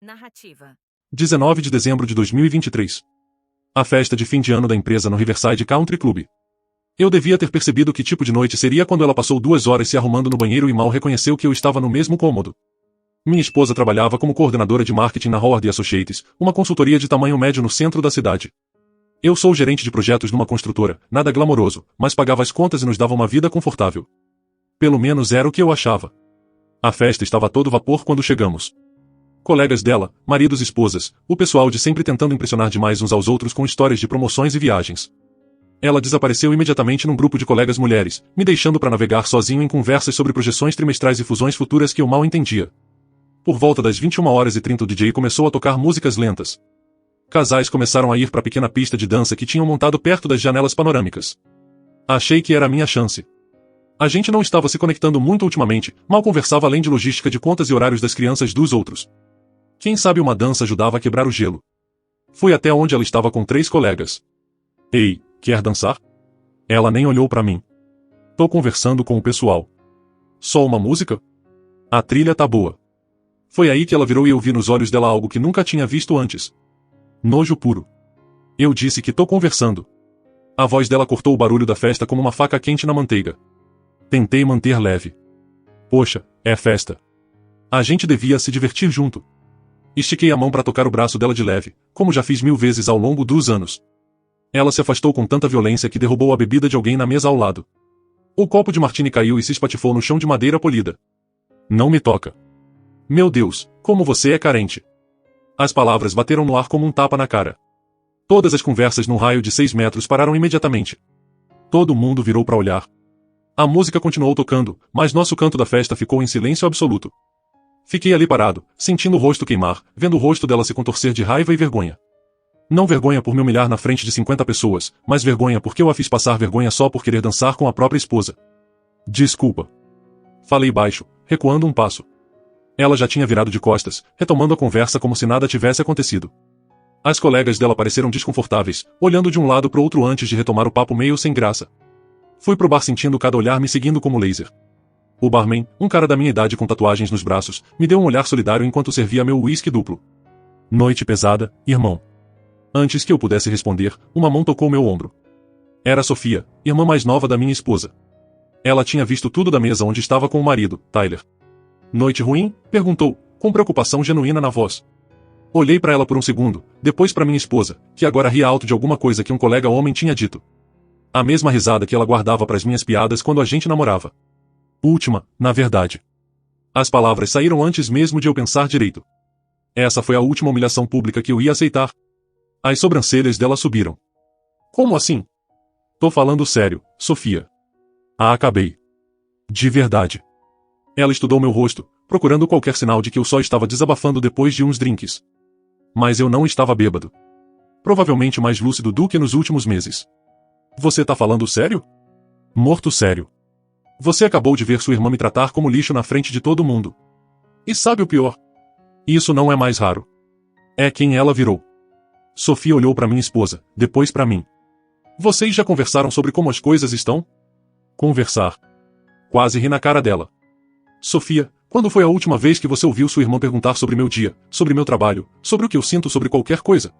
Narrativa. 19 de dezembro de 2023. A festa de fim de ano da empresa no Riverside Country Club. Eu devia ter percebido que tipo de noite seria quando ela passou 2 horas se arrumando no banheiro e mal reconheceu que eu estava no mesmo cômodo. Minha esposa trabalhava como coordenadora de marketing na Howard Associates, uma consultoria de tamanho médio no centro da cidade. Eu sou gerente de projetos numa construtora, nada glamouroso, mas pagava as contas e nos dava uma vida confortável. Pelo menos era o que eu achava. A festa estava a todo vapor quando chegamos. Colegas dela, maridos e esposas, o pessoal de sempre tentando impressionar demais uns aos outros com histórias de promoções e viagens. Ela desapareceu imediatamente num grupo de colegas mulheres, me deixando para navegar sozinho em conversas sobre projeções trimestrais e fusões futuras que eu mal entendia. Por volta das 21h30 o DJ começou a tocar músicas lentas. Casais começaram a ir para a pequena pista de dança que tinham montado perto das janelas panorâmicas. Achei que era a minha chance. A gente não estava se conectando muito ultimamente, mal conversava além de logística de contas e horários das crianças dos outros. Quem sabe uma dança ajudava a quebrar o gelo. Fui até onde ela estava com 3 colegas. Ei, quer dançar? Ela nem olhou para mim. Tô conversando com o pessoal. Só uma música? A trilha tá boa. Foi aí que ela virou e eu vi nos olhos dela algo que nunca tinha visto antes. Nojo puro. Eu disse que tô conversando. A voz dela cortou o barulho da festa como uma faca quente na manteiga. Tentei manter leve. Poxa, é festa. A gente devia se divertir junto. Estiquei a mão para tocar o braço dela de leve, como já fiz 1000 vezes ao longo dos anos. Ela se afastou com tanta violência que derrubou a bebida de alguém na mesa ao lado. O copo de martini caiu e se espatifou no chão de madeira polida. Não me toca. Meu Deus, como você é carente. As palavras bateram no ar como um tapa na cara. Todas as conversas num raio de 6 metros pararam imediatamente. Todo mundo virou para olhar. A música continuou tocando, mas nosso canto da festa ficou em silêncio absoluto. Fiquei ali parado, sentindo o rosto queimar, vendo o rosto dela se contorcer de raiva e vergonha. Não vergonha por me humilhar na frente de 50 pessoas, mas vergonha porque eu a fiz passar vergonha só por querer dançar com a própria esposa. Desculpa. Falei baixo, recuando um passo. Ela já tinha virado de costas, retomando a conversa como se nada tivesse acontecido. As colegas dela pareceram desconfortáveis, olhando de um lado pro outro antes de retomar o papo meio sem graça. Fui pro bar sentindo cada olhar me seguindo como laser. O barman, um cara da minha idade com tatuagens nos braços, me deu um olhar solidário enquanto servia meu uísque duplo. Noite pesada, irmão. Antes que eu pudesse responder, uma mão tocou meu ombro. Era Sofia, irmã mais nova da minha esposa. Ela tinha visto tudo da mesa onde estava com o marido, Tyler. Noite ruim? Perguntou, com preocupação genuína na voz. Olhei para ela por um segundo, depois para minha esposa, que agora ria alto de alguma coisa que um colega homem tinha dito. A mesma risada que ela guardava para as minhas piadas quando a gente namorava. Última, na verdade. As palavras saíram antes mesmo de eu pensar direito. Essa foi a última humilhação pública que eu ia aceitar. As sobrancelhas dela subiram. Como assim? Tô falando sério, Sofia. Acabei. De verdade. Ela estudou meu rosto, procurando qualquer sinal de que eu só estava desabafando depois de uns drinks. Mas eu não estava bêbado. Provavelmente mais lúcido do que nos últimos meses. Você tá falando sério? Morto sério. Você acabou de ver sua irmã me tratar como lixo na frente de todo mundo. E sabe o pior? Isso não é mais raro. É quem ela virou. Sofia olhou para minha esposa, depois para mim. Vocês já conversaram sobre como as coisas estão? Conversar. Quase ri na cara dela. Sofia, quando foi a última vez que você ouviu sua irmã perguntar sobre meu dia, sobre meu trabalho, sobre o que eu sinto sobre qualquer coisa?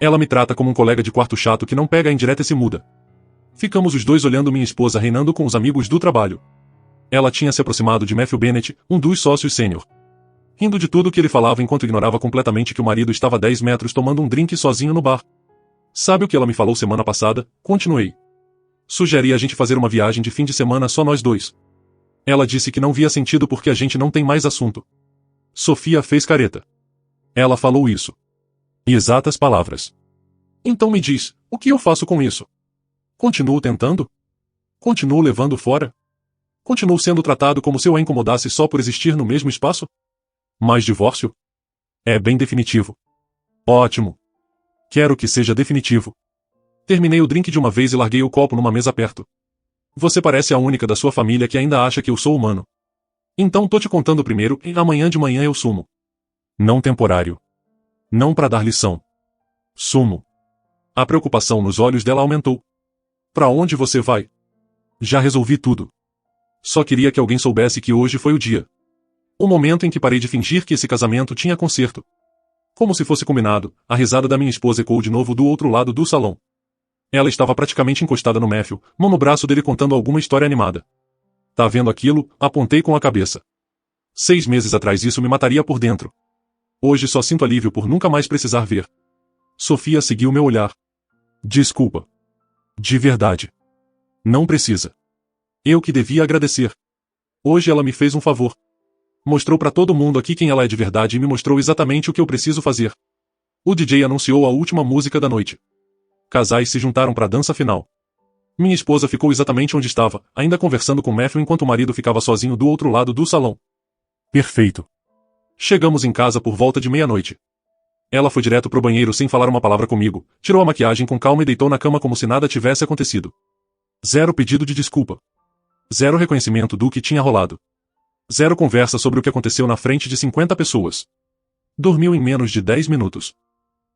Ela me trata como um colega de quarto chato que não pega a indireta e se muda. Ficamos os dois olhando minha esposa reinando com os amigos do trabalho. Ela tinha se aproximado de Matthew Bennett, um dos sócios sênior. Rindo de tudo que ele falava enquanto ignorava completamente que o marido estava a 10 metros tomando um drink sozinho no bar. Sabe o que ela me falou semana passada? Continuei. Sugeri a gente fazer uma viagem de fim de semana só nós dois. Ela disse que não via sentido porque a gente não tem mais assunto. Sofia fez careta. Ela falou isso. Exatas palavras. Então me diz, o que eu faço com isso? Continuo tentando? Continuo levando fora? Continuo sendo tratado como se eu a incomodasse só por existir no mesmo espaço? Mas divórcio? É bem definitivo. Ótimo. Quero que seja definitivo. Terminei o drink de uma vez e larguei o copo numa mesa perto. Você parece a única da sua família que ainda acha que eu sou humano. Então tô te contando primeiro e amanhã de manhã eu sumo. Não temporário. Não para dar lição. Sumo. A preocupação nos olhos dela aumentou. Pra onde você vai? Já resolvi tudo. Só queria que alguém soubesse que hoje foi o dia. O momento em que parei de fingir que esse casamento tinha conserto. Como se fosse combinado, a risada da minha esposa ecoou de novo do outro lado do salão. Ela estava praticamente encostada no Matthew, mão no braço dele contando alguma história animada. Tá vendo aquilo? Apontei com a cabeça. 6 meses atrás isso me mataria por dentro. Hoje só sinto alívio por nunca mais precisar ver. Sofia seguiu meu olhar. Desculpa. De verdade. Não precisa. Eu que devia agradecer. Hoje ela me fez um favor. Mostrou pra todo mundo aqui quem ela é de verdade e me mostrou exatamente o que eu preciso fazer. O DJ anunciou a última música da noite. Casais se juntaram para a dança final. Minha esposa ficou exatamente onde estava, ainda conversando com Matthew enquanto o marido ficava sozinho do outro lado do salão. Perfeito. Chegamos em casa por volta de meia-noite. Ela foi direto pro banheiro sem falar uma palavra comigo, tirou a maquiagem com calma e deitou na cama como se nada tivesse acontecido. Zero pedido de desculpa. Zero reconhecimento do que tinha rolado. Zero conversa sobre o que aconteceu na frente de 50 pessoas. Dormiu em menos de 10 minutos.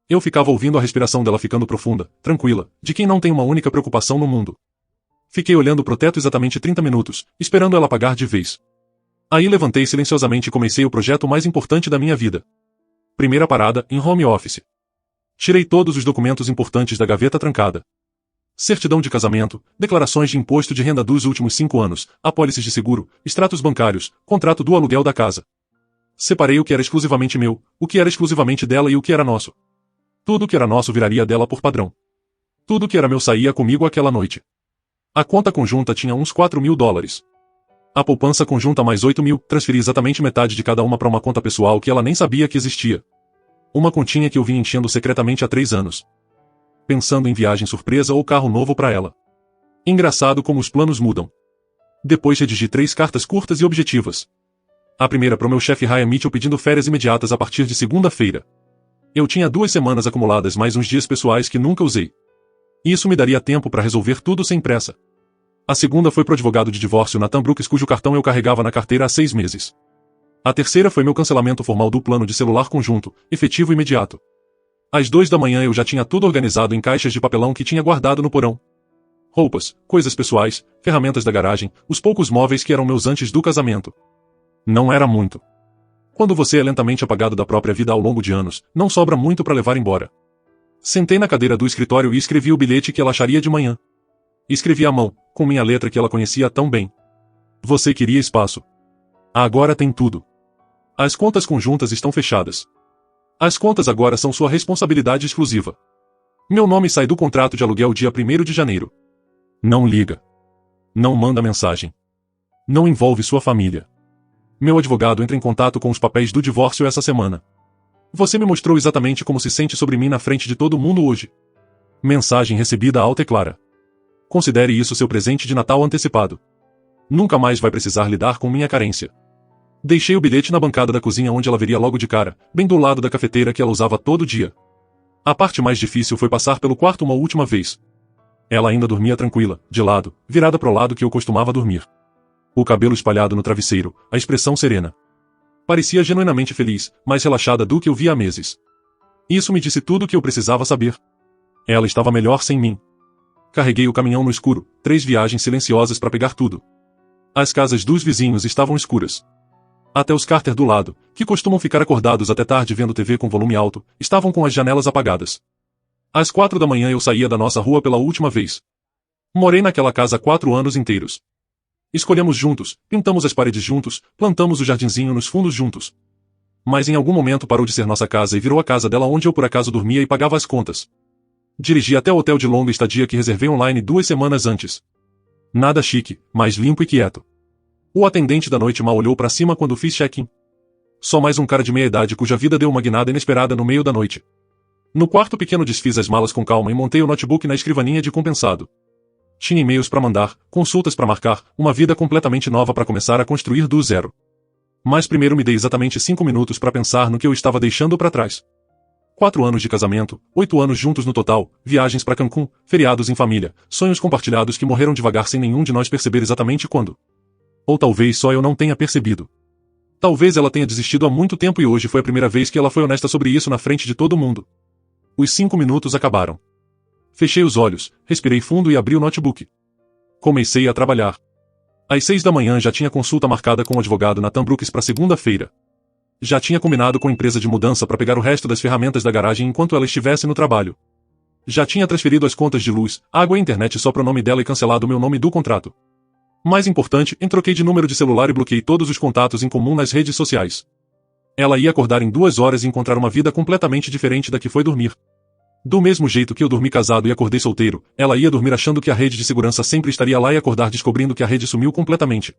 Eu ficava ouvindo a respiração dela ficando profunda, tranquila, de quem não tem uma única preocupação no mundo. Fiquei olhando pro teto exatamente 30 minutos, esperando ela apagar de vez. Aí levantei silenciosamente e comecei o projeto mais importante da minha vida. Primeira parada, em home office. Tirei todos os documentos importantes da gaveta trancada. Certidão de casamento, declarações de imposto de renda dos últimos 5 anos, apólices de seguro, extratos bancários, contrato do aluguel da casa. Separei o que era exclusivamente meu, o que era exclusivamente dela e o que era nosso. Tudo que era nosso viraria dela por padrão. Tudo que era meu saía comigo aquela noite. A conta conjunta tinha uns $4.000. A poupança conjunta mais 8.000, transferi exatamente metade de cada uma para uma conta pessoal que ela nem sabia que existia. Uma continha que eu vinha enchendo secretamente há 3 anos. Pensando em viagem surpresa ou carro novo para ela. Engraçado como os planos mudam. Depois redigi 3 cartas curtas e objetivas. A primeira para o meu chefe Ryan Mitchell pedindo férias imediatas a partir de segunda-feira. Eu tinha 2 semanas acumuladas mais uns dias pessoais que nunca usei. Isso me daria tempo para resolver tudo sem pressa. A segunda foi pro advogado de divórcio Nathan Brooks cujo cartão eu carregava na carteira há 6 meses. A terceira foi meu cancelamento formal do plano de celular conjunto, efetivo imediato. Às 2 da manhã eu já tinha tudo organizado em caixas de papelão que tinha guardado no porão. Roupas, coisas pessoais, ferramentas da garagem, os poucos móveis que eram meus antes do casamento. Não era muito. Quando você é lentamente apagado da própria vida ao longo de anos, não sobra muito para levar embora. Sentei na cadeira do escritório e escrevi o bilhete que ela acharia de manhã. Escrevi à mão, com minha letra que ela conhecia tão bem. Você queria espaço. Agora tem tudo. As contas conjuntas estão fechadas. As contas agora são sua responsabilidade exclusiva. Meu nome sai do contrato de aluguel dia 1º de janeiro. Não liga. Não manda mensagem. Não envolve sua família. Meu advogado entra em contato com os papéis do divórcio essa semana. Você me mostrou exatamente como se sente sobre mim na frente de todo mundo hoje. Mensagem recebida alta e clara. Considere isso seu presente de Natal antecipado. Nunca mais vai precisar lidar com minha carência. Deixei o bilhete na bancada da cozinha onde ela veria logo de cara, bem do lado da cafeteira que ela usava todo dia. A parte mais difícil foi passar pelo quarto uma última vez. Ela ainda dormia tranquila, de lado, virada pro lado que eu costumava dormir. O cabelo espalhado no travesseiro, a expressão serena. Parecia genuinamente feliz, mais relaxada do que eu via há meses. Isso me disse tudo o que eu precisava saber. Ela estava melhor sem mim. Carreguei o caminhão no escuro, 3 viagens silenciosas para pegar tudo. As casas dos vizinhos estavam escuras. Até os Carter do lado, que costumam ficar acordados até tarde vendo TV com volume alto, estavam com as janelas apagadas. Às 4 da manhã eu saía da nossa rua pela última vez. Morei naquela casa 4 anos inteiros. Escolhemos juntos, pintamos as paredes juntos, plantamos o jardinzinho nos fundos juntos. Mas em algum momento parou de ser nossa casa e virou a casa dela onde eu por acaso dormia e pagava as contas. Dirigi até o hotel de longa estadia que reservei online 2 semanas antes. Nada chique, mas limpo e quieto. O atendente da noite mal olhou pra cima quando fiz check-in. Só mais um cara de meia idade cuja vida deu uma guinada inesperada no meio da noite. No quarto pequeno desfiz as malas com calma e montei o notebook na escrivaninha de compensado. Tinha e-mails para mandar, consultas para marcar, uma vida completamente nova para começar a construir do zero. Mas primeiro me dei exatamente 5 minutos para pensar no que eu estava deixando para trás. 4 anos de casamento, 8 anos juntos no total, viagens para Cancún, feriados em família, sonhos compartilhados que morreram devagar sem nenhum de nós perceber exatamente quando. Ou talvez só eu não tenha percebido. Talvez ela tenha desistido há muito tempo e hoje foi a primeira vez que ela foi honesta sobre isso na frente de todo mundo. Os 5 minutos acabaram. Fechei os olhos, respirei fundo e abri o notebook. Comecei a trabalhar. Às 6 da manhã já tinha consulta marcada com o advogado Nathan Brooks para segunda-feira. Já tinha combinado com a empresa de mudança para pegar o resto das ferramentas da garagem enquanto ela estivesse no trabalho. Já tinha transferido as contas de luz, água e internet só para o nome dela e cancelado o meu nome do contrato. Mais importante, troquei de número de celular e bloqueei todos os contatos em comum nas redes sociais. Ela ia acordar em 2 horas e encontrar uma vida completamente diferente da que foi dormir. Do mesmo jeito que eu dormi casado e acordei solteiro, ela ia dormir achando que a rede de segurança sempre estaria lá e acordar descobrindo que a rede sumiu completamente.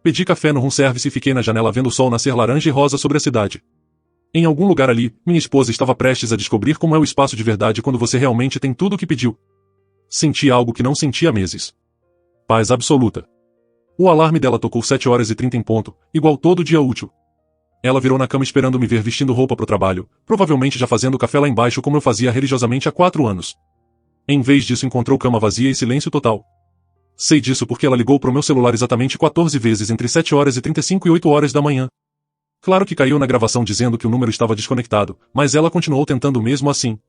Pedi café no room service e fiquei na janela vendo o sol nascer laranja e rosa sobre a cidade. Em algum lugar ali, minha esposa estava prestes a descobrir como é o espaço de verdade quando você realmente tem tudo o que pediu. Senti algo que não sentia há meses. Paz absoluta. O alarme dela tocou 7h30 em ponto, igual todo dia útil. Ela virou na cama esperando me ver vestindo roupa pro trabalho, provavelmente já fazendo café lá embaixo como eu fazia religiosamente há 4 anos. Em vez disso encontrou cama vazia e silêncio total. Sei disso porque ela ligou pro meu celular exatamente 14 vezes entre 7h35 e 8h da manhã. Claro que caiu na gravação dizendo que o número estava desconectado, mas ela continuou tentando mesmo assim.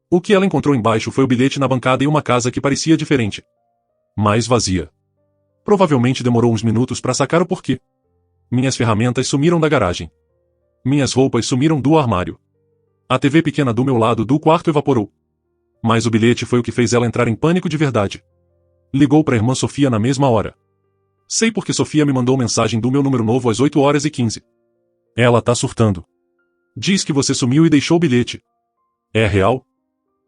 O que ela encontrou embaixo foi o bilhete na bancada e uma casa que parecia diferente. Mais vazia. Provavelmente demorou uns minutos para sacar o porquê. Minhas ferramentas sumiram da garagem. Minhas roupas sumiram do armário. A TV pequena do meu lado do quarto evaporou. Mas o bilhete foi o que fez ela entrar em pânico de verdade. Ligou para a irmã Sofia na mesma hora. Sei porque Sofia me mandou mensagem do meu número novo às 8h15. Ela tá surtando. Diz que você sumiu e deixou o bilhete. É real?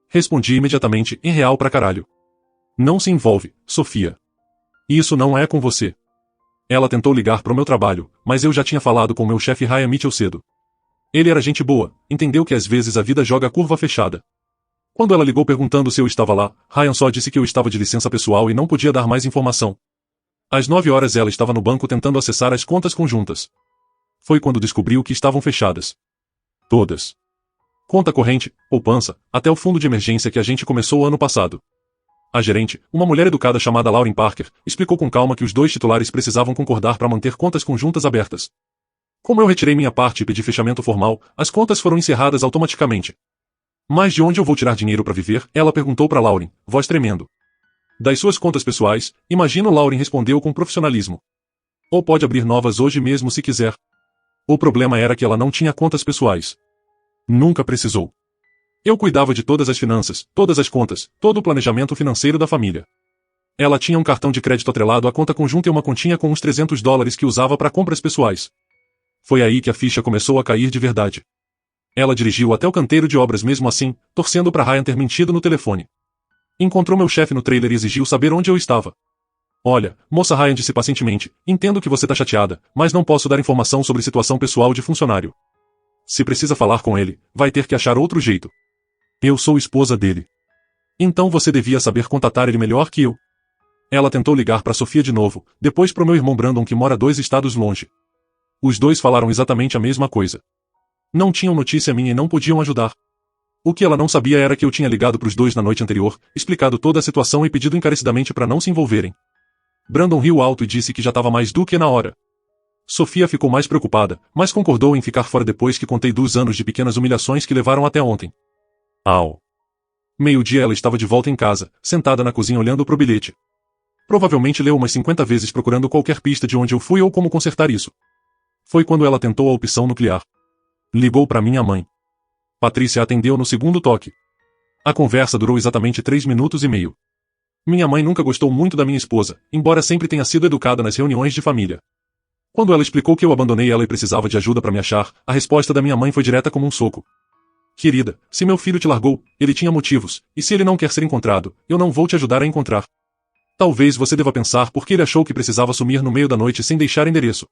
Respondi imediatamente, é real pra caralho. Não se envolve, Sofia. Isso não é com você. Ela tentou ligar pro meu trabalho, mas eu já tinha falado com meu chefe Ryan Mitchell cedo. Ele era gente boa, entendeu que às vezes a vida joga curva fechada. Quando ela ligou perguntando se eu estava lá, Ryan só disse que eu estava de licença pessoal e não podia dar mais informação. Às 9h ela estava no banco tentando acessar as contas conjuntas. Foi quando descobriu que estavam fechadas. Todas. Conta corrente, poupança, até o fundo de emergência que a gente começou ano passado. A gerente, uma mulher educada chamada Lauren Parker, explicou com calma que os 2 titulares precisavam concordar para manter contas conjuntas abertas. Como eu retirei minha parte e pedi fechamento formal, as contas foram encerradas automaticamente. Mas de onde eu vou tirar dinheiro para viver? Ela perguntou para Lauren, voz tremendo. Das suas contas pessoais, imagino. Lauren respondeu com profissionalismo. Ou pode abrir novas hoje mesmo se quiser. O problema era que ela não tinha contas pessoais. Nunca precisou. Eu cuidava de todas as finanças, todas as contas, todo o planejamento financeiro da família. Ela tinha um cartão de crédito atrelado à conta conjunta e uma continha com uns $300 que usava para compras pessoais. Foi aí que a ficha começou a cair de verdade. Ela dirigiu até o canteiro de obras mesmo assim, torcendo para Ryan ter mentido no telefone. Encontrou meu chefe no trailer e exigiu saber onde eu estava. Olha, moça, Ryan disse pacientemente, entendo que você tá chateada, mas não posso dar informação sobre situação pessoal de funcionário. Se precisa falar com ele, vai ter que achar outro jeito. Eu sou esposa dele. Então você devia saber contatar ele melhor que eu. Ela tentou ligar para Sofia de novo, depois pro meu irmão Brandon que mora 2 estados longe. Os dois falaram exatamente a mesma coisa. Não tinham notícia minha e não podiam ajudar. O que ela não sabia era que eu tinha ligado pros 2 na noite anterior, explicado toda a situação e pedido encarecidamente para não se envolverem. Brandon riu alto e disse que já estava mais do que na hora. Sofia ficou mais preocupada, mas concordou em ficar fora depois que contei 2 anos de pequenas humilhações que levaram até ontem. Ao meio-dia ela estava de volta em casa, sentada na cozinha olhando pro bilhete. Provavelmente leu umas 50 vezes procurando qualquer pista de onde eu fui ou como consertar isso. Foi quando ela tentou a opção nuclear. Ligou para minha mãe. Patrícia atendeu no segundo toque. A conversa durou exatamente 3 minutos e meio. Minha mãe nunca gostou muito da minha esposa, embora sempre tenha sido educada nas reuniões de família. Quando ela explicou que eu abandonei ela e precisava de ajuda para me achar, a resposta da minha mãe foi direta como um soco. Querida, se meu filho te largou, ele tinha motivos, e se ele não quer ser encontrado, eu não vou te ajudar a encontrar. Talvez você deva pensar por que ele achou que precisava sumir no meio da noite sem deixar endereço.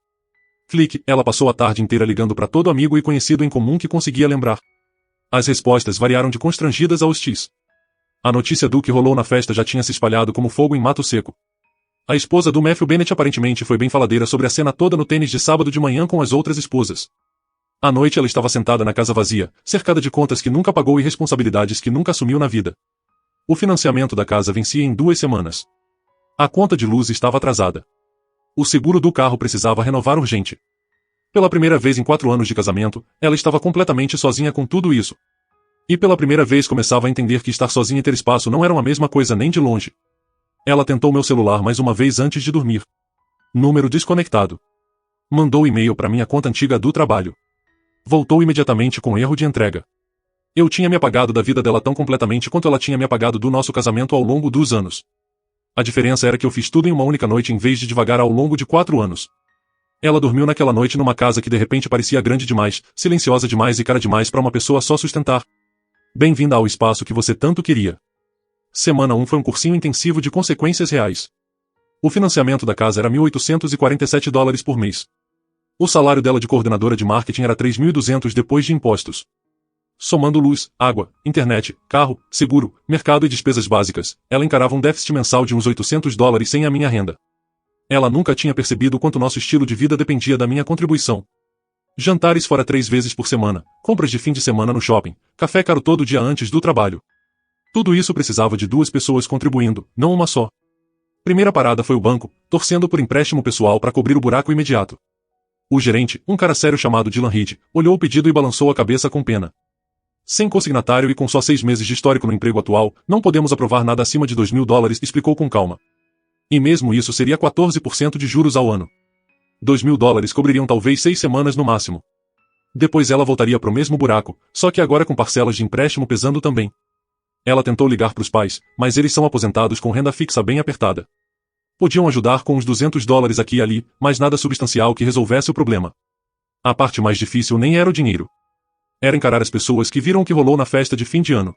Clique, ela passou a tarde inteira ligando para todo amigo e conhecido em comum que conseguia lembrar. As respostas variaram de constrangidas a hostis. A notícia do que rolou na festa já tinha se espalhado como fogo em mato seco. A esposa do Matthew Bennett aparentemente foi bem faladeira sobre a cena toda no tênis de sábado de manhã com as outras esposas. À noite ela estava sentada na casa vazia, cercada de contas que nunca pagou e responsabilidades que nunca assumiu na vida. O financiamento da casa vencia em 2 semanas. A conta de luz estava atrasada. O seguro do carro precisava renovar urgente. Pela primeira vez em 4 anos de casamento, ela estava completamente sozinha com tudo isso. E pela primeira vez começava a entender que estar sozinha e ter espaço não eram a mesma coisa nem de longe. Ela tentou meu celular mais uma vez antes de dormir. Número desconectado. Mandou e-mail para minha conta antiga do trabalho. Voltou imediatamente com erro de entrega. Eu tinha me apagado da vida dela tão completamente quanto ela tinha me apagado do nosso casamento ao longo dos anos. A diferença era que eu fiz tudo em uma única noite em vez de devagar ao longo de 4 anos. Ela dormiu naquela noite numa casa que de repente parecia grande demais, silenciosa demais e cara demais para uma pessoa só sustentar. Bem-vinda ao espaço que você tanto queria. Semana 1 foi um cursinho intensivo de consequências reais. O financiamento da casa era $1.847 por mês. O salário dela de coordenadora de marketing era $3.200 depois de impostos. Somando luz, água, internet, carro, seguro, mercado e despesas básicas, ela encarava um déficit mensal de uns $800 sem a minha renda. Ela nunca tinha percebido quanto nosso estilo de vida dependia da minha contribuição. Jantares fora 3 vezes por semana, compras de fim de semana no shopping, café caro todo dia antes do trabalho. Tudo isso precisava de 2 pessoas contribuindo, não uma só. Primeira parada foi o banco, torcendo por empréstimo pessoal para cobrir o buraco imediato. O gerente, um cara sério chamado Dylan Reed, olhou o pedido e balançou a cabeça com pena. Sem consignatário e com só 6 meses de histórico no emprego atual, não podemos aprovar nada acima de $2.000, explicou com calma. E mesmo isso seria 14% de juros ao ano. $2.000 cobririam talvez 6 semanas no máximo. Depois ela voltaria para o mesmo buraco, só que agora com parcelas de empréstimo pesando também. Ela tentou ligar para os pais, mas eles são aposentados com renda fixa bem apertada. Podiam ajudar com uns $200 aqui e ali, mas nada substancial que resolvesse o problema. A parte mais difícil nem era o dinheiro. Era encarar as pessoas que viram o que rolou na festa de fim de ano.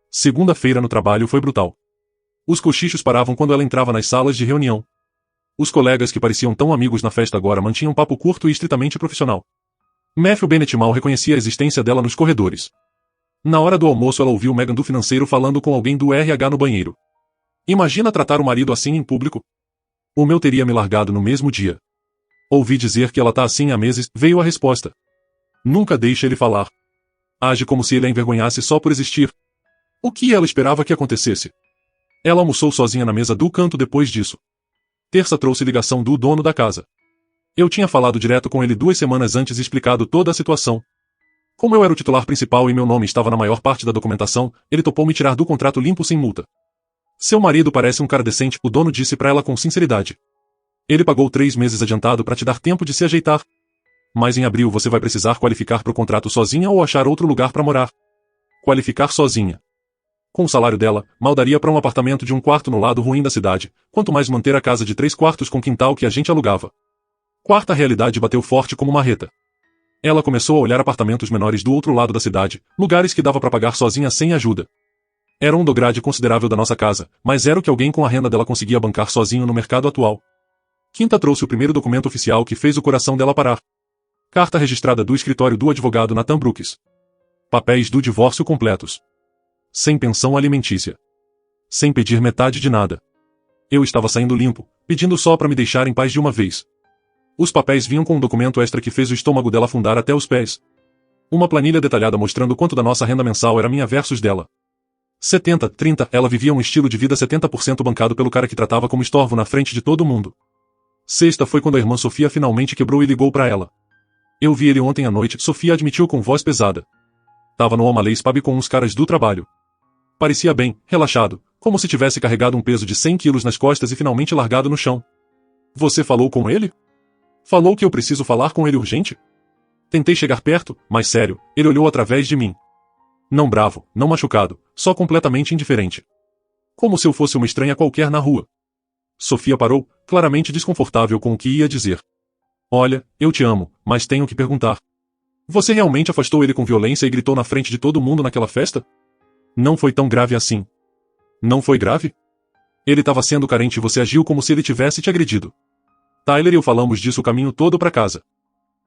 Segunda-feira no trabalho foi brutal. Os cochichos paravam quando ela entrava nas salas de reunião. Os colegas que pareciam tão amigos na festa agora mantinham papo curto e estritamente profissional. Matthew Bennett mal reconhecia a existência dela nos corredores. Na hora do almoço ela ouviu Megan do financeiro falando com alguém do RH no banheiro. Imagina tratar o marido assim em público? O meu teria me largado no mesmo dia. Ouvi dizer que ela tá assim há meses, veio a resposta. Nunca deixe ele falar. Age como se ele a envergonhasse só por existir. O que ela esperava que acontecesse? Ela almoçou sozinha na mesa do canto depois disso. Terça trouxe ligação do dono da casa. Eu tinha falado direto com ele 2 semanas antes e explicado toda a situação. Como eu era o titular principal e meu nome estava na maior parte da documentação, ele topou me tirar do contrato limpo sem multa. Seu marido parece um cara decente, o dono disse para ela com sinceridade. Ele pagou 3 meses adiantado para te dar tempo de se ajeitar. Mas em abril você vai precisar qualificar para o contrato sozinha ou achar outro lugar para morar. Qualificar sozinha. Com o salário dela, mal daria para um apartamento de 1 quarto no lado ruim da cidade, quanto mais manter a casa de 3 quartos com quintal que a gente alugava. Quarta realidade bateu forte como marreta. Ela começou a olhar apartamentos menores do outro lado da cidade, lugares que dava para pagar sozinha sem ajuda. Era um dograde considerável da nossa casa, mas era o que alguém com a renda dela conseguia bancar sozinho no mercado atual. Quinta trouxe o primeiro documento oficial que fez o coração dela parar. Carta registrada do escritório do advogado Nathan Brooks. Papéis do divórcio completos. Sem pensão alimentícia. Sem pedir metade de nada. Eu estava saindo limpo, pedindo só para me deixar em paz de uma vez. Os papéis vinham com um documento extra que fez o estômago dela afundar até os pés. Uma planilha detalhada mostrando quanto da nossa renda mensal era minha versus dela. 70-30, ela vivia um estilo de vida 70% bancado pelo cara que tratava como estorvo na frente de todo mundo. Sexta foi quando a irmã Sofia finalmente quebrou e ligou para ela. Eu vi ele ontem à noite, Sofia admitiu com voz pesada. Tava no O'Malley's Pub com uns caras do trabalho. Parecia bem, relaxado, como se tivesse carregado um peso de 100 quilos nas costas e finalmente largado no chão. Você falou com ele? Falou que eu preciso falar com ele urgente? Tentei chegar perto, mas sério, ele olhou através de mim. Não bravo, não machucado, só completamente indiferente. Como se eu fosse uma estranha qualquer na rua. Sofia parou, claramente desconfortável com o que ia dizer. Olha, eu te amo, mas tenho que perguntar. Você realmente afastou ele com violência e gritou na frente de todo mundo naquela festa? Não foi tão grave assim. Não foi grave? Ele estava sendo carente e você agiu como se ele tivesse te agredido. Tyler e eu falamos disso o caminho todo para casa.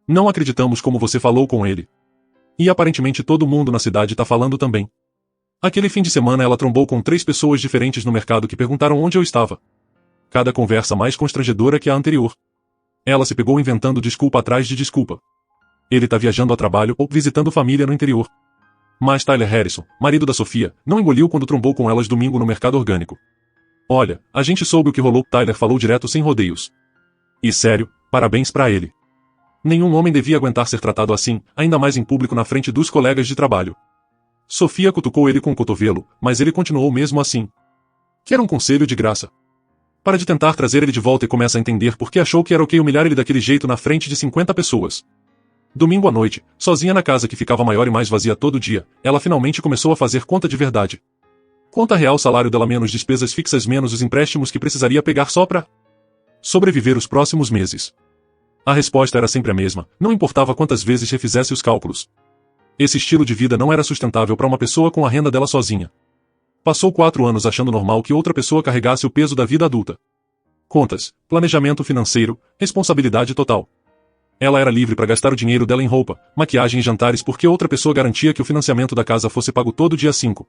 Não acreditamos como você falou com ele. E aparentemente todo mundo na cidade tá falando também. Aquele fim de semana ela trombou com 3 pessoas diferentes no mercado que perguntaram onde eu estava. Cada conversa mais constrangedora que a anterior. Ela se pegou inventando desculpa atrás de desculpa. Ele tá viajando a trabalho ou visitando família no interior. Mas Tyler Harrison, marido da Sofia, não engoliu quando trombou com elas domingo no mercado orgânico. Olha, a gente soube o que rolou, Tyler falou direto sem rodeios. E sério, parabéns pra ele. Nenhum homem devia aguentar ser tratado assim, ainda mais em público na frente dos colegas de trabalho. Sofia cutucou ele com o cotovelo, mas ele continuou mesmo assim. Quer um conselho de graça? Para de tentar trazer ele de volta e começa a entender por que achou que era ok humilhar ele daquele jeito na frente de 50 pessoas. Domingo à noite, sozinha na casa que ficava maior e mais vazia todo dia, ela finalmente começou a fazer conta de verdade. Conta real, salário dela menos despesas fixas menos os empréstimos que precisaria pegar só para sobreviver os próximos meses. A resposta era sempre a mesma, não importava quantas vezes refizesse os cálculos. Esse estilo de vida não era sustentável para uma pessoa com a renda dela sozinha. Passou 4 anos achando normal que outra pessoa carregasse o peso da vida adulta. Contas, planejamento financeiro, responsabilidade total. Ela era livre para gastar o dinheiro dela em roupa, maquiagem e jantares porque outra pessoa garantia que o financiamento da casa fosse pago todo dia 5.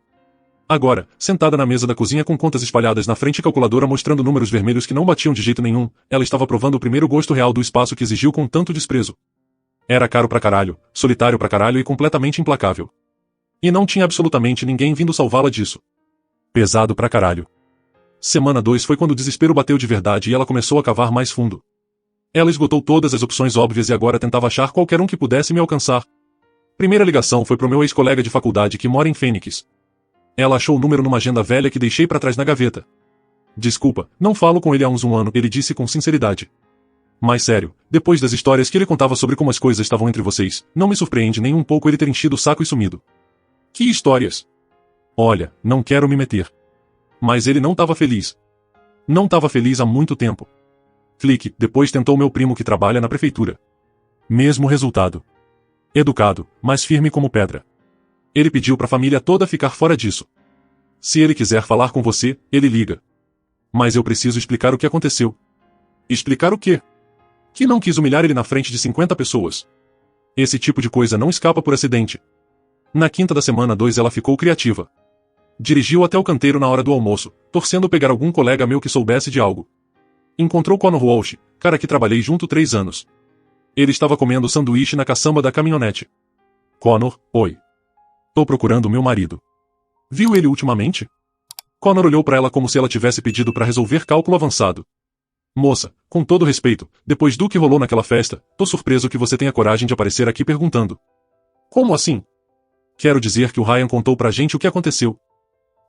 Agora, sentada na mesa da cozinha com contas espalhadas na frente e calculadora mostrando números vermelhos que não batiam de jeito nenhum, ela estava provando o primeiro gosto real do espaço que exigiu com tanto desprezo. Era caro pra caralho, solitário pra caralho e completamente implacável. E não tinha absolutamente ninguém vindo salvá-la disso. Pesado pra caralho. Semana 2 foi quando o desespero bateu de verdade e ela começou a cavar mais fundo. Ela esgotou todas as opções óbvias e agora tentava achar qualquer um que pudesse me alcançar. Primeira ligação foi pro meu ex-colega de faculdade que mora em Fênix. Ela achou o número numa agenda velha que deixei pra trás na gaveta. Desculpa, não falo com ele há uns 1 ano, ele disse com sinceridade. Mas sério, depois das histórias que ele contava sobre como as coisas estavam entre vocês, não me surpreende nem um pouco ele ter enchido o saco e sumido. Que histórias? Olha, não quero me meter. Mas ele não estava feliz. Não estava feliz há muito tempo. Clique, depois tentou meu primo que trabalha na prefeitura. Mesmo resultado. Educado, mas firme como pedra. Ele pediu pra família toda ficar fora disso. Se ele quiser falar com você, ele liga. Mas eu preciso explicar o que aconteceu. Explicar o quê? Que não quis humilhar ele na frente de 50 pessoas. Esse tipo de coisa não escapa por acidente. Na quinta da semana 2 ela ficou criativa. Dirigiu até o canteiro na hora do almoço, torcendo pegar algum colega meu que soubesse de algo. Encontrou Connor Walsh, cara que trabalhei junto 3 anos. Ele estava comendo sanduíche na caçamba da caminhonete. Connor, oi. Tô procurando meu marido. Viu ele ultimamente? Connor olhou para ela como se ela tivesse pedido para resolver cálculo avançado. Moça, com todo respeito, depois do que rolou naquela festa, tô surpreso que você tenha coragem de aparecer aqui perguntando. Como assim? Quero dizer que o Ryan contou pra gente o que aconteceu.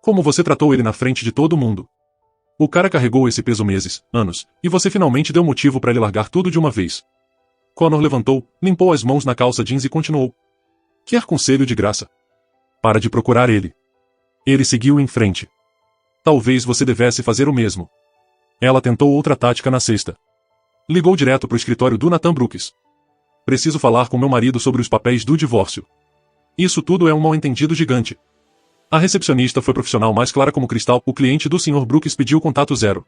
Como você tratou ele na frente de todo mundo. O cara carregou esse peso meses, anos, e você finalmente deu motivo pra ele largar tudo de uma vez. Connor levantou, limpou as mãos na calça jeans e continuou. Quer conselho de graça? Para de procurar ele. Ele seguiu em frente. Talvez você devesse fazer o mesmo. Ela tentou outra tática na sexta. Ligou direto pro escritório do Nathan Brooks. Preciso falar com meu marido sobre os papéis do divórcio. Isso tudo é um mal-entendido gigante. A recepcionista foi profissional mais clara como cristal. O cliente do Sr. Brooks pediu contato 0.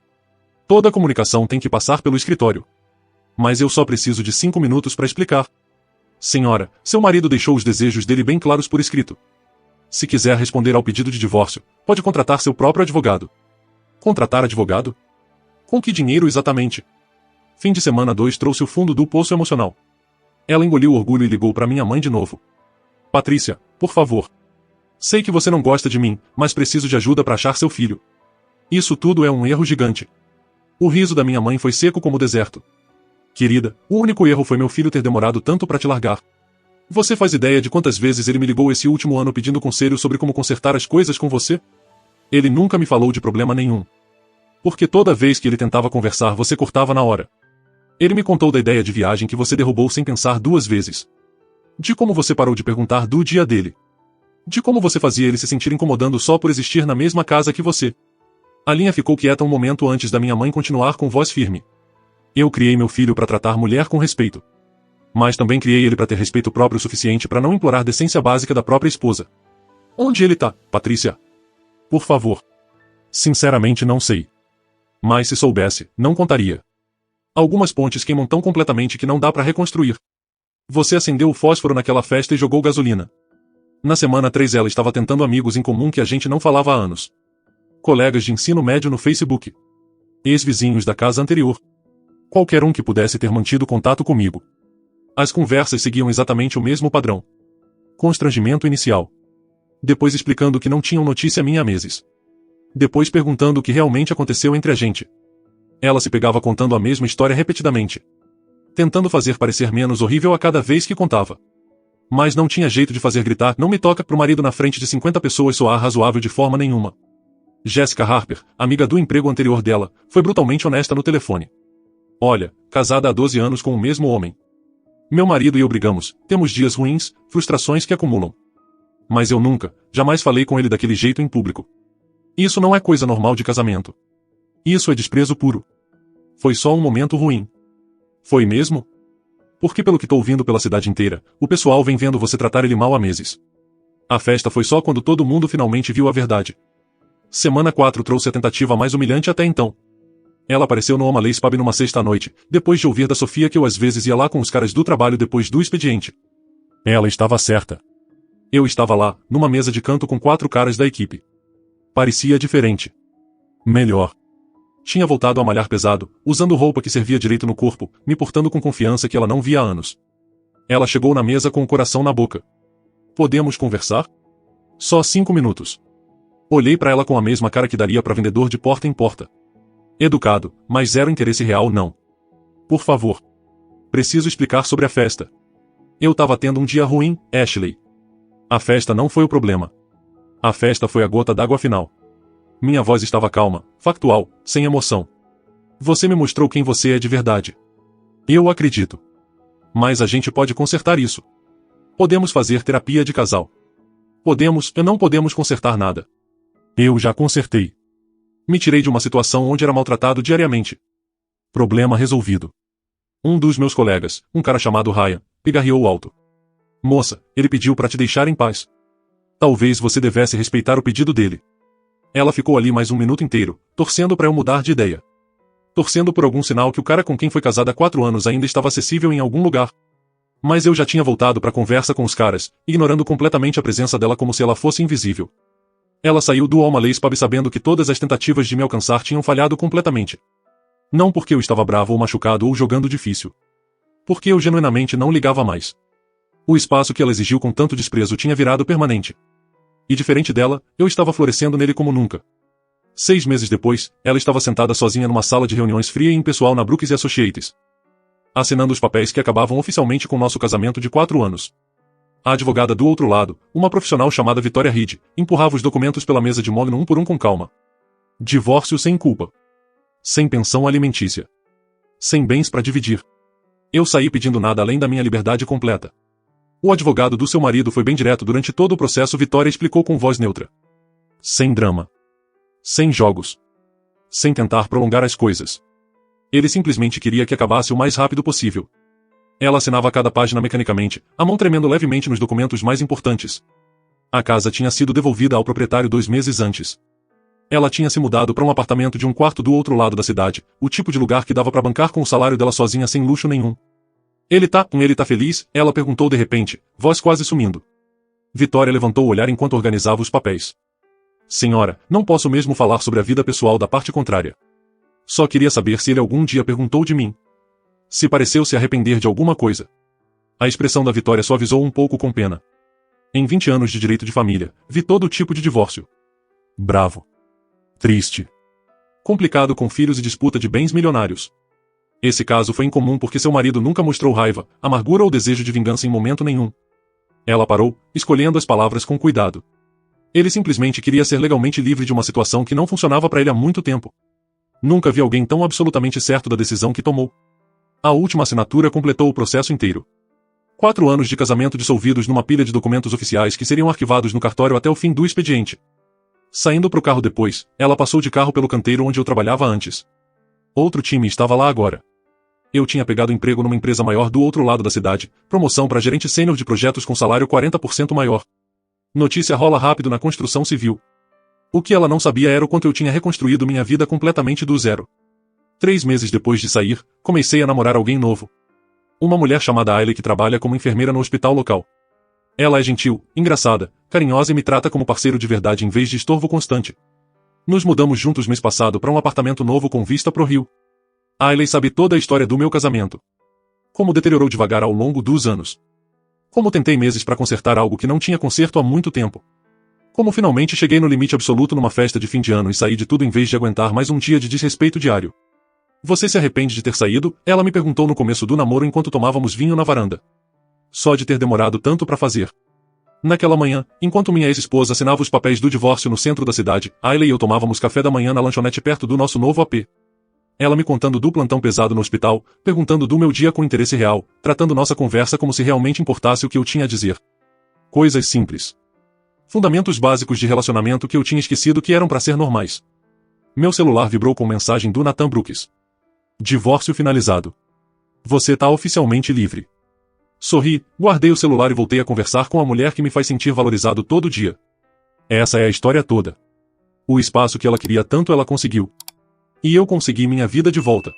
Toda a comunicação tem que passar pelo escritório. Mas eu só preciso de 5 minutos para explicar. Senhora, seu marido deixou os desejos dele bem claros por escrito. Se quiser responder ao pedido de divórcio, pode contratar seu próprio advogado. Contratar advogado? Com que dinheiro exatamente? Fim de semana 2 trouxe o fundo do poço emocional. Ela engoliu o orgulho e ligou para minha mãe de novo. Patrícia, por favor. Sei que você não gosta de mim, mas preciso de ajuda para achar seu filho. Isso tudo é um erro gigante. O riso da minha mãe foi seco como o deserto. Querida, o único erro foi meu filho ter demorado tanto para te largar. Você faz ideia de quantas vezes ele me ligou esse último ano pedindo conselho sobre como consertar as coisas com você? Ele nunca me falou de problema nenhum. Porque toda vez que ele tentava conversar você cortava na hora. Ele me contou da ideia de viagem que você derrubou sem pensar 2 vezes. De como você parou de perguntar do dia dele. De como você fazia ele se sentir incomodando só por existir na mesma casa que você. A linha ficou quieta um momento antes da minha mãe continuar com voz firme. Eu criei meu filho para tratar mulher com respeito. Mas também criei ele para ter respeito próprio o suficiente para não implorar decência básica da própria esposa. Onde ele tá, Patrícia? Por favor. Sinceramente não sei. Mas se soubesse, não contaria. Algumas pontes queimam tão completamente que não dá para reconstruir. Você acendeu o fósforo naquela festa e jogou gasolina. Na semana 3 ela estava tentando amigos em comum que a gente não falava há anos. Colegas de ensino médio no Facebook. Ex-vizinhos da casa anterior. Qualquer um que pudesse ter mantido contato comigo. As conversas seguiam exatamente o mesmo padrão. Constrangimento inicial. Depois explicando que não tinham notícia minha há meses. Depois perguntando o que realmente aconteceu entre a gente. Ela se pegava contando a mesma história repetidamente. Tentando fazer parecer menos horrível a cada vez que contava. Mas não tinha jeito de fazer gritar não me toca pro marido na frente de 50 pessoas soar razoável de forma nenhuma. Jessica Harper, amiga do emprego anterior dela, foi brutalmente honesta no telefone. Olha, casada há 12 anos com o mesmo homem. Meu marido e eu brigamos, temos dias ruins, frustrações que acumulam. Mas eu nunca, jamais falei com ele daquele jeito em público. Isso não é coisa normal de casamento. Isso é desprezo puro. Foi só um momento ruim. Foi mesmo? Porque pelo que tô ouvindo pela cidade inteira, o pessoal vem vendo você tratar ele mal há meses. A festa foi só quando todo mundo finalmente viu a verdade. Semana 4 trouxe a tentativa mais humilhante até então. Ela apareceu no O'Malley's Pub numa sexta-noite, depois de ouvir da Sofia que eu às vezes ia lá com os caras do trabalho depois do expediente. Ela estava certa. Eu estava lá, numa mesa de canto com 4 caras da equipe. Parecia diferente. Melhor. Tinha voltado a malhar pesado, usando roupa que servia direito no corpo, me portando com confiança que ela não via há anos. Ela chegou na mesa com o coração na boca. Podemos conversar? Só 5 minutos. Olhei para ela com a mesma cara que daria para vendedor de porta em porta. Educado, mas zero interesse real não. Por favor. Preciso explicar sobre a festa. Eu tava tendo um dia ruim, Ashley. A festa não foi o problema. A festa foi a gota d'água final. Minha voz estava calma, factual, sem emoção. Você me mostrou quem você é de verdade. Eu acredito. Mas a gente pode consertar isso. Podemos fazer terapia de casal. Podemos, e não podemos consertar nada. Eu já consertei. Me tirei de uma situação onde era maltratado diariamente. Problema resolvido. Um dos meus colegas, um cara chamado Ryan, pigarreou alto. Moça, ele pediu para te deixar em paz. Talvez você devesse respeitar o pedido dele. Ela ficou ali mais um minuto inteiro, torcendo para eu mudar de ideia. Torcendo por algum sinal que o cara com quem foi casada há 4 anos ainda estava acessível em algum lugar. Mas eu já tinha voltado para a conversa com os caras, ignorando completamente a presença dela como se ela fosse invisível. Ela saiu do O'Malley's Pub sabendo que todas as tentativas de me alcançar tinham falhado completamente. Não porque eu estava bravo ou machucado ou jogando difícil. Porque eu genuinamente não ligava mais. O espaço que ela exigiu com tanto desprezo tinha virado permanente. E diferente dela, eu estava florescendo nele como nunca. 6 meses depois, ela estava sentada sozinha numa sala de reuniões fria e impessoal na Brooks Associates. Assinando os papéis que acabavam oficialmente com nosso casamento de 4 anos. A advogada do outro lado, uma profissional chamada Victoria Reed, empurrava os documentos pela mesa de molho um por um com calma. Divórcio sem culpa. Sem pensão alimentícia. Sem bens para dividir. Eu saí pedindo nada além da minha liberdade completa. O advogado do seu marido foi bem direto durante todo o processo. Victoria explicou com voz neutra. Sem drama. Sem jogos. Sem tentar prolongar as coisas. Ele simplesmente queria que acabasse o mais rápido possível. Ela assinava cada página mecanicamente, a mão tremendo levemente nos documentos mais importantes. A casa tinha sido devolvida ao proprietário 2 meses antes. Ela tinha se mudado para um apartamento de um quarto do outro lado da cidade, o tipo de lugar que dava para bancar com o salário dela sozinha sem luxo nenhum. Ele tá feliz? Ela perguntou de repente, voz quase sumindo. Victoria levantou o olhar enquanto organizava os papéis. Senhora, não posso mesmo falar sobre a vida pessoal da parte contrária. Só queria saber se ele algum dia perguntou de mim. Se pareceu se arrepender de alguma coisa. A expressão da Victoria suavizou um pouco com pena. Em 20 anos de direito de família, vi todo tipo de divórcio. Bravo. Triste. Complicado com filhos e disputa de bens milionários. Esse caso foi incomum porque seu marido nunca mostrou raiva, amargura ou desejo de vingança em momento nenhum. Ela parou, escolhendo as palavras com cuidado. Ele simplesmente queria ser legalmente livre de uma situação que não funcionava para ele há muito tempo. Nunca vi alguém tão absolutamente certo da decisão que tomou. A última assinatura completou o processo inteiro. 4 anos de casamento dissolvidos numa pilha de documentos oficiais que seriam arquivados no cartório até o fim do expediente. Saindo para o carro depois, ela passou de carro pelo canteiro onde eu trabalhava antes. Outro time estava lá agora. Eu tinha pegado emprego numa empresa maior do outro lado da cidade, promoção para gerente sênior de projetos com salário 40% maior. Notícia rola rápido na construção civil. O que ela não sabia era o quanto eu tinha reconstruído minha vida completamente do zero. 3 meses depois de sair, comecei a namorar alguém novo. Uma mulher chamada Ailey que trabalha como enfermeira no hospital local. Ela é gentil, engraçada, carinhosa e me trata como parceiro de verdade em vez de estorvo constante. Nos mudamos juntos mês passado para um apartamento novo com vista pro rio. Ailey sabe toda a história do meu casamento. Como deteriorou devagar ao longo dos anos. Como tentei meses para consertar algo que não tinha conserto há muito tempo. Como finalmente cheguei no limite absoluto numa festa de fim de ano e saí de tudo em vez de aguentar mais um dia de desrespeito diário. Você se arrepende de ter saído? Ela me perguntou no começo do namoro enquanto tomávamos vinho na varanda. Só de ter demorado tanto para fazer. Naquela manhã, enquanto minha ex-esposa assinava os papéis do divórcio no centro da cidade, Ailey e eu tomávamos café da manhã na lanchonete perto do nosso novo AP. Ela me contando do plantão pesado no hospital, perguntando do meu dia com interesse real, tratando nossa conversa como se realmente importasse o que eu tinha a dizer. Coisas simples. Fundamentos básicos de relacionamento que eu tinha esquecido que eram para ser normais. Meu celular vibrou com mensagem do Nathan Brooks. Divórcio finalizado. Você tá oficialmente livre. Sorri, guardei o celular e voltei a conversar com a mulher que me faz sentir valorizado todo dia. Essa é a história toda. O espaço que ela queria tanto ela conseguiu. E eu consegui minha vida de volta.